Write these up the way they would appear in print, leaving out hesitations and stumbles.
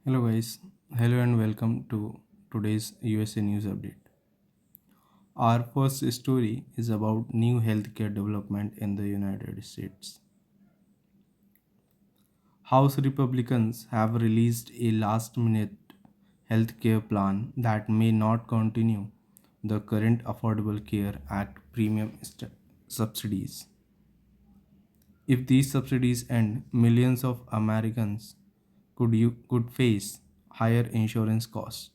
Hello guys, hello and welcome to today's USA news update. Our first story is about new healthcare development in the United States. House Republicans have released a last-minute healthcare plan that may not continue the current Affordable Care Act premium subsidies. If these subsidies end, millions of Americans could face higher insurance costs.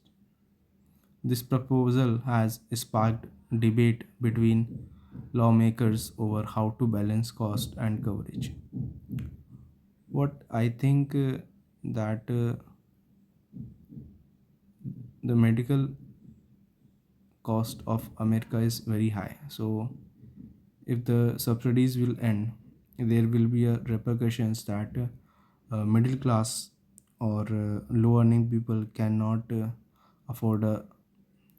This proposal has sparked debate between lawmakers over how to balance cost and coverage. What I think that the medical cost of America is very high. So if the subsidies will end, there will be a repercussions that middle class or low earning people cannot afford a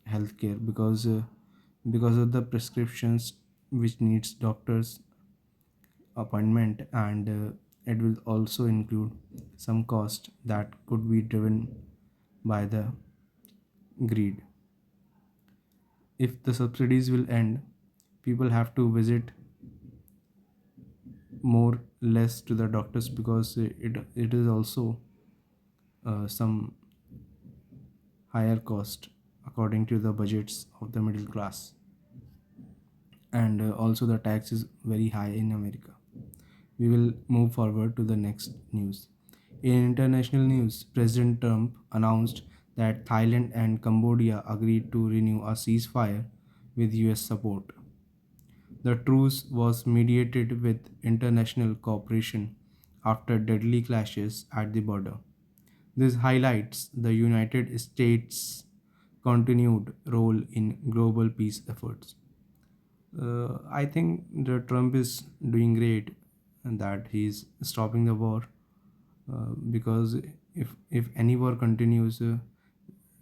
healthcare because of the prescriptions which needs doctors appointment, and it will also include some cost that could be driven by the greed. If the subsidies will end, people have to visit more less to the doctors because it is also some higher cost according to the budgets of the middle class, and also the tax is very high in America. We will move forward to the next news. In international news, President Trump announced that Thailand and Cambodia agreed to renew a ceasefire with US support. The truce was mediated with international cooperation after deadly clashes at the border. This highlights the United States' continued role in global peace efforts. I think the Trump is doing great and that he's stopping the war, because if any war continues,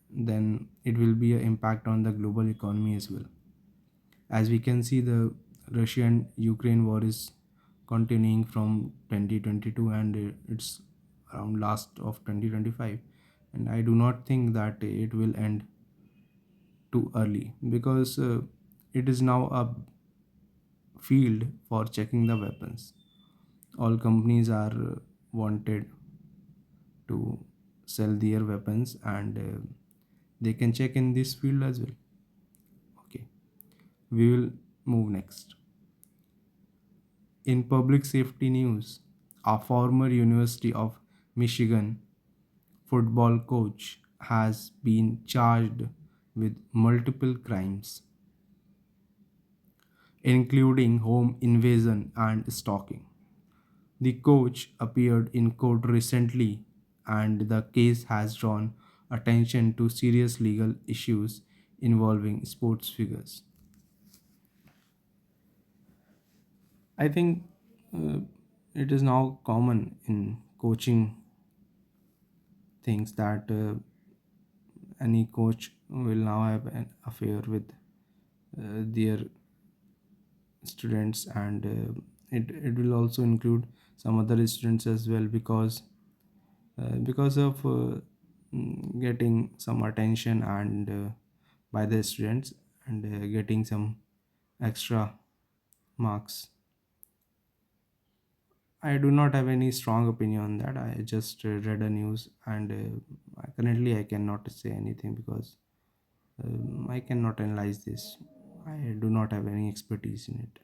then it will be an impact on the global economy as well. As we can see, the Russia and Ukraine war is continuing from 2022, and it's around last of 2025, and I do not think that it will end too early because it is now a field for checking the weapons. All companies are wanted to sell their weapons, and they can check in this field as well. Okay, we will move next. In public safety news, a former University of Michigan football coach has been charged with multiple crimes, including home invasion and stalking. The coach appeared in court recently, and the case has drawn attention to serious legal issues involving sports figures. I think uh, it is now common in coaching things that any coach will now have an affair with their students, and it will also include some other students as well, because of getting some attention and by the students, and getting some extra marks. I do not have any strong opinion on that. I just read a news, and currently I cannot say anything because I cannot analyze this. I do not have any expertise in it.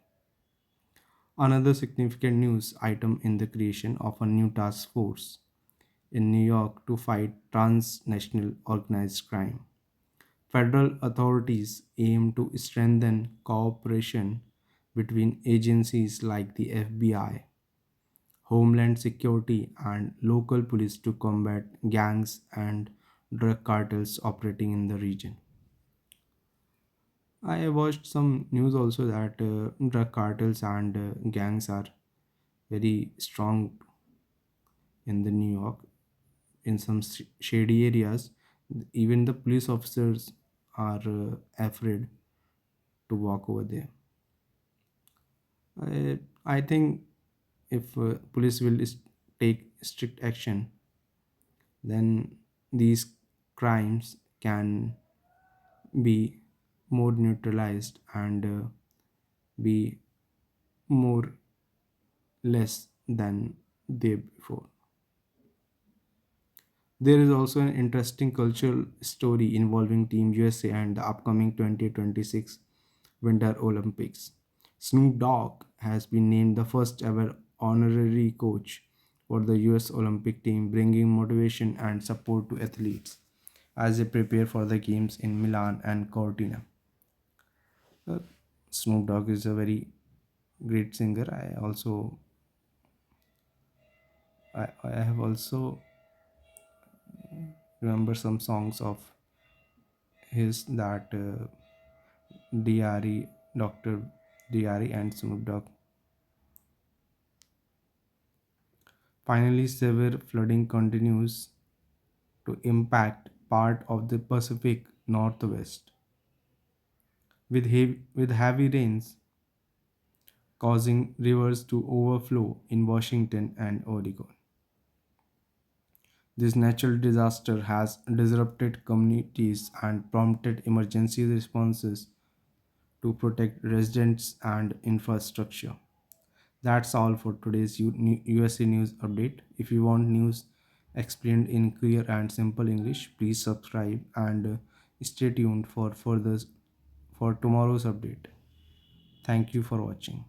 Another significant news item in the creation of a new task force in New York to fight transnational organized crime. Federal authorities aim to strengthen cooperation between agencies like the FBI, Homeland Security, and local police to combat gangs and drug cartels operating in the region. I watched some news also that drug cartels and gangs are very strong in the New York. In some shady areas, even the police officers are afraid to walk over there. I think if police will take strict action, then these crimes can be more neutralized and be more less than they before. There is also an interesting cultural story involving Team USA and the upcoming 2026 Winter Olympics. Snoop Dogg has been named the first ever honorary coach for the US Olympic team, bringing motivation and support to athletes as they prepare for the games in Milan and Cortina. Uh, Snoop Dogg is a very great singer. I have also remember some songs of his that DRE, Dr. DRE and Snoop Dogg. Finally, severe flooding continues to impact part of the Pacific Northwest, with heavy rains causing rivers to overflow in Washington and Oregon. This natural disaster has disrupted communities and prompted emergency responses to protect residents and infrastructure. That's all for today's USA News update. If you want news explained in clear and simple English, please subscribe and stay tuned for tomorrow's update. Thank you for watching.